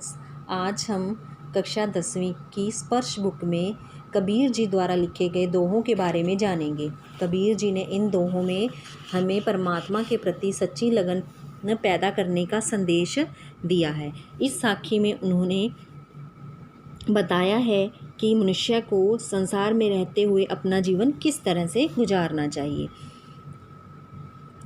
Students, आज हम कक्षा 10वीं की स्पर्श बुक में कबीर जी द्वारा लिखे गए दोहों के बारे में जानेंगे। कबीर जी ने इन दोहों में हमें परमात्मा के प्रति सच्ची लगन पैदा करने का संदेश दिया है। इस साखी में उन्होंने बताया है कि मनुष्य को संसार में रहते हुए अपना जीवन किस तरह से गुजारना चाहिए।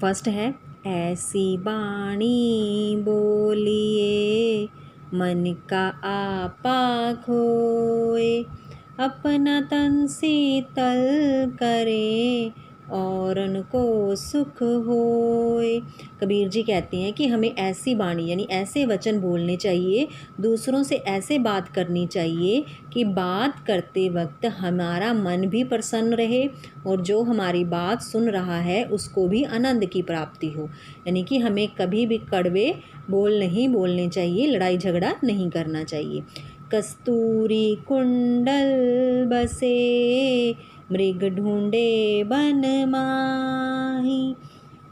फर्स्ट है, ऐसी बाणी बोलिए मन का आपा खोए, अपना तन शीतल करे औरन को सुख होए। कबीर जी कहते हैं कि हमें ऐसी बाणी यानी ऐसे वचन बोलने चाहिए, दूसरों से ऐसे बात करनी चाहिए कि बात करते वक्त हमारा मन भी प्रसन्न रहे और जो हमारी बात सुन रहा है उसको भी आनंद की प्राप्ति हो। यानी कि हमें कभी भी कड़वे बोल नहीं बोलने चाहिए, लड़ाई झगड़ा नहीं करना चाहिए। कस्तूरी कुंडल बसे मृग ढूंढे बन माही,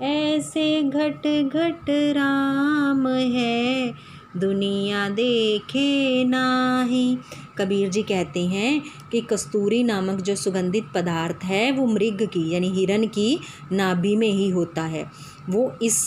ऐसे घट घट राम है दुनिया देखे नाही। कबीर जी कहते हैं कि कस्तूरी नामक जो सुगंधित पदार्थ है वो मृग की यानी हिरण की नाभि में ही होता है। वो इस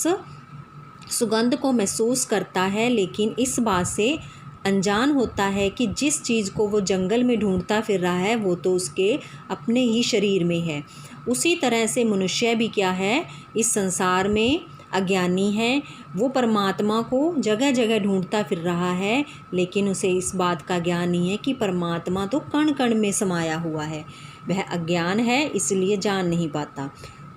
सुगंध को महसूस करता है, लेकिन इस बात से अनजान होता है कि जिस चीज़ को वो जंगल में ढूंढता फिर रहा है वो तो उसके अपने ही शरीर में है। उसी तरह से मनुष्य भी क्या है, इस संसार में अज्ञानी है। वो परमात्मा को जगह जगह ढूंढता फिर रहा है, लेकिन उसे इस बात का ज्ञान नहीं है कि परमात्मा तो कण कण में समाया हुआ है। वह अज्ञान है, इसलिए जान नहीं पाता।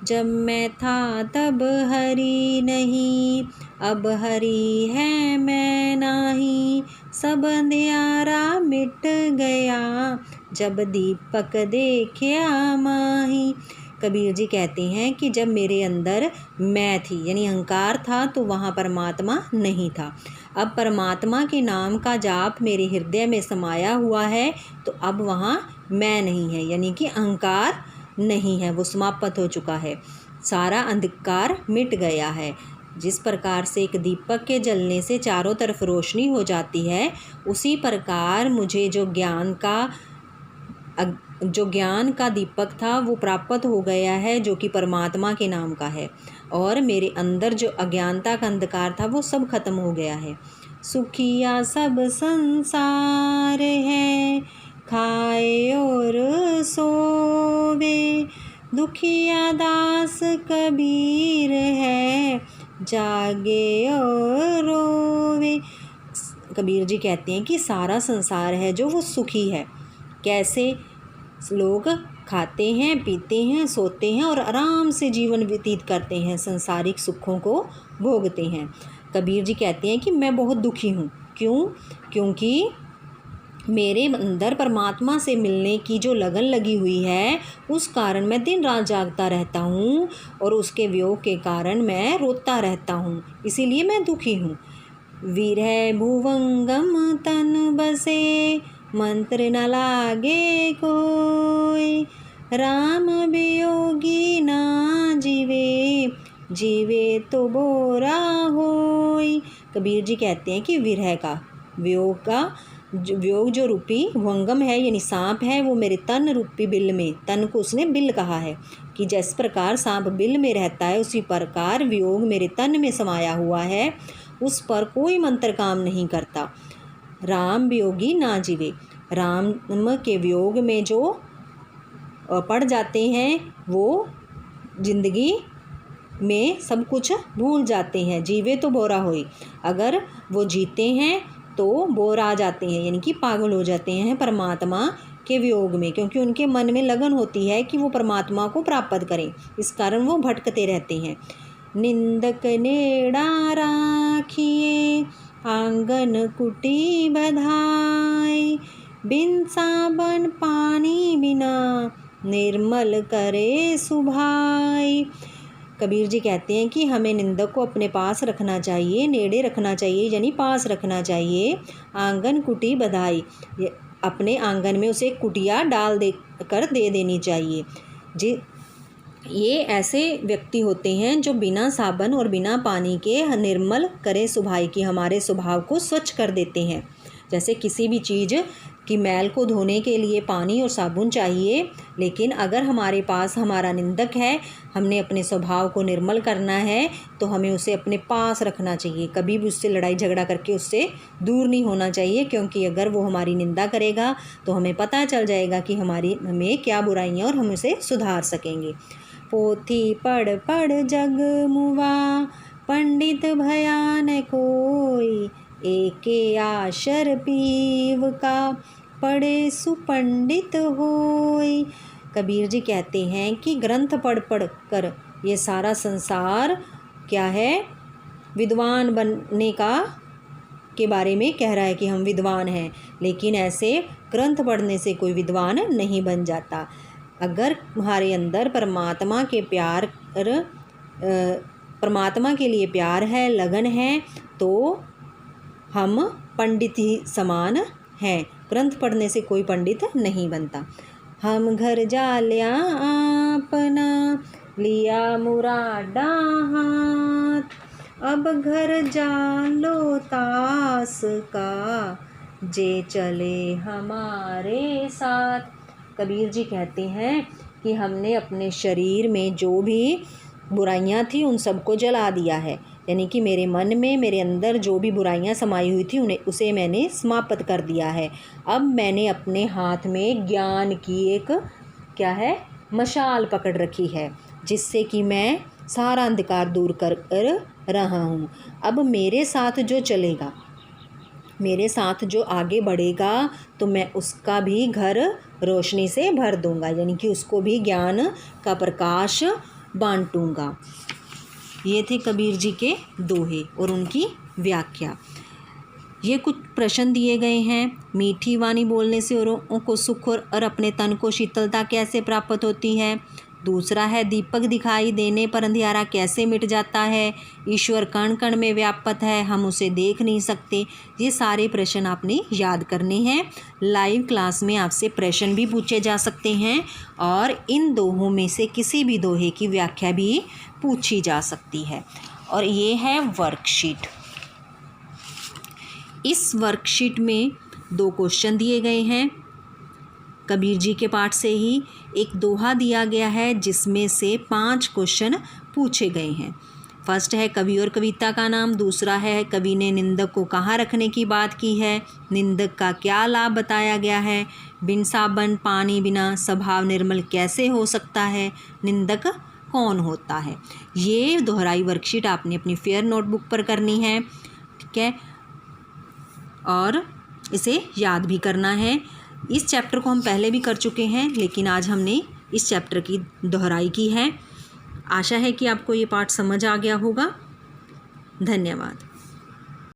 जब मैं था तब हरि नहीं, अब हरि है मैं नाही, सब अंधियारा मिट गया जब दीपक देखा माही। कबीर जी कहते हैं कि जब मेरे अंदर मैं थी यानी अहंकार था तो वहाँ परमात्मा नहीं था। अब परमात्मा के नाम का जाप मेरे हृदय में समाया हुआ है तो अब वहाँ मैं नहीं है, यानी कि अहंकार नहीं है, वो समाप्त हो चुका है, सारा अंधकार मिट गया है। जिस प्रकार से एक दीपक के जलने से चारों तरफ रोशनी हो जाती है, उसी प्रकार मुझे जो ज्ञान का दीपक था वो प्राप्त हो गया है, जो कि परमात्मा के नाम का है। और मेरे अंदर जो अज्ञानता का अंधकार था वो सब खत्म हो गया है। सुखिया सब संसार है, खाए और सोवे, दुखिया दास कबीर है, जागे और रोवे। कबीर जी कहते हैं कि सारा संसार है जो वो सुखी है। कैसे? लोग खाते हैं, पीते हैं, सोते हैं और आराम से जीवन व्यतीत करते हैं, संसारिक सुखों को भोगते हैं। कबीर जी कहते हैं कि मैं बहुत दुखी हूँ। क्यों? क्योंकि मेरे अंदर परमात्मा से मिलने की जो लगन लगी हुई है उस कारण मैं दिन रात जागता रहता हूँ और उसके वियोग के कारण मैं रोता रहता हूँ, इसीलिए मैं दुखी हूँ। विरह भुवंगम तन बसे, मंत्र न लागे कोई, राम वियोगी ना जीवे, जीवे तो बोरा होई। कबीर जी कहते हैं कि विरह का वियोग जो रूपी भुवंगम है यानी सांप है, वो मेरे तन रूपी बिल में, तन को उसने बिल कहा है कि जिस प्रकार सांप बिल में रहता है उसी प्रकार वियोग मेरे तन में समाया हुआ है, उस पर कोई मंत्र काम नहीं करता। राम वियोगी ना जीवे, राम के वियोग में जो पड़ जाते हैं वो जिंदगी में सब कुछ भूल जाते हैं। जीवे तो बोरा होई, अगर वो जीते हैं तो बोर आ जाते हैं यानी कि पागल हो जाते हैं परमात्मा के वियोग में, क्योंकि उनके मन में लगन होती है कि वो परमात्मा को प्राप्त करें, इस कारण वो भटकते रहते हैं। निंदक नेड़ा राखिए, आंगन कुटी बधाई, बिन साबन पानी बिना निर्मल करे सुभाई। कबीर जी कहते हैं कि हमें निंदक को अपने पास रखना चाहिए, नेड़े रखना चाहिए यानी पास रखना चाहिए। आंगन कुटी बधाई, अपने आंगन में उसे कुटिया डाल दे देनी चाहिए। ये ऐसे व्यक्ति होते हैं जो बिना साबुन और बिना पानी के निर्मल करे सुभाई की हमारे स्वभाव को स्वच्छ कर देते हैं। जैसे किसी भी चीज़ की मैल को धोने के लिए पानी और साबुन चाहिए, लेकिन अगर हमारे पास हमारा निंदक है, हमने अपने स्वभाव को निर्मल करना है, तो हमें उसे अपने पास रखना चाहिए। कभी भी उससे लड़ाई झगड़ा करके उससे दूर नहीं होना चाहिए, क्योंकि अगर वो हमारी निंदा करेगा तो हमें पता चल जाएगा कि हमें क्या बुराइयाँ और हम उसे सुधार सकेंगे। पोथी पढ़ पढ़ जग मुआ, पंडित भया न कोई, एके आशर पीव का, पढ़े सुपंडित होय। कबीर जी कहते हैं कि ग्रंथ पढ़ पढ़ कर ये सारा संसार क्या है, विद्वान बनने के बारे में कह रहा है कि हम विद्वान हैं, लेकिन ऐसे ग्रंथ पढ़ने से कोई विद्वान नहीं बन जाता। अगर हमारे अंदर परमात्मा के लिए प्यार है, लगन है, तो हम पंडित ही समान हैं। ग्रंथ पढ़ने से कोई पंडित नहीं बनता। हम घर जाल्या अपना, लिया मुरादा हाथ, अब घर जालो तास का, जे चले हमारे साथ। कबीर जी कहते हैं कि हमने अपने शरीर में जो भी बुराइयां थी उन सबको जला दिया है, यानी कि मेरे मन में, मेरे अंदर जो भी बुराइयां समाई हुई थी उसे मैंने समाप्त कर दिया है। अब मैंने अपने हाथ में ज्ञान की एक क्या है, मशाल पकड़ रखी है, जिससे कि मैं सारा अंधकार दूर कर रहा हूँ। अब मेरे साथ जो चलेगा, मेरे साथ जो आगे बढ़ेगा, तो मैं उसका भी घर रोशनी से भर दूंगा, यानी कि उसको भी ज्ञान का प्रकाश बांटूंगा। ये थे कबीर जी के दोहे और उनकी व्याख्या। ये कुछ प्रश्न दिए गए हैं। मीठी वाणी बोलने से औरों को सुख और अपने तन को शीतलता कैसे प्राप्त होती है। दूसरा है दीपक दिखाई देने पर अंधियारा कैसे मिट जाता है। ईश्वर कण कण में व्याप्त है, हम उसे देख नहीं सकते। ये सारे प्रश्न आपने याद करने हैं। लाइव क्लास में आपसे प्रश्न भी पूछे जा सकते हैं और इन दोहों में से किसी भी दोहे की व्याख्या भी पूछी जा सकती है। और ये है वर्कशीट। इस वर्कशीट में 2 क्वेश्चन दिए गए हैं। कबीर जी के पाठ से ही एक दोहा दिया गया है, जिसमें से 5 क्वेश्चन पूछे गए हैं। फर्स्ट है कवि और कविता का नाम। दूसरा है कवि ने निंदक को कहाँ रखने की बात की है। निंदक का क्या लाभ बताया गया है। बिन साबन पानी बिना स्वभाव निर्मल कैसे हो सकता है। निंदक कौन होता है। ये दोहराई वर्कशीट आपने अपनी फेयर नोटबुक पर करनी है, ठीक है, और इसे याद भी करना है। इस चैप्टर को हम पहले भी कर चुके हैं, लेकिन आज हमने इस चैप्टर की दोहराई की है। आशा है कि आपको ये पाठ समझ आ गया होगा। धन्यवाद।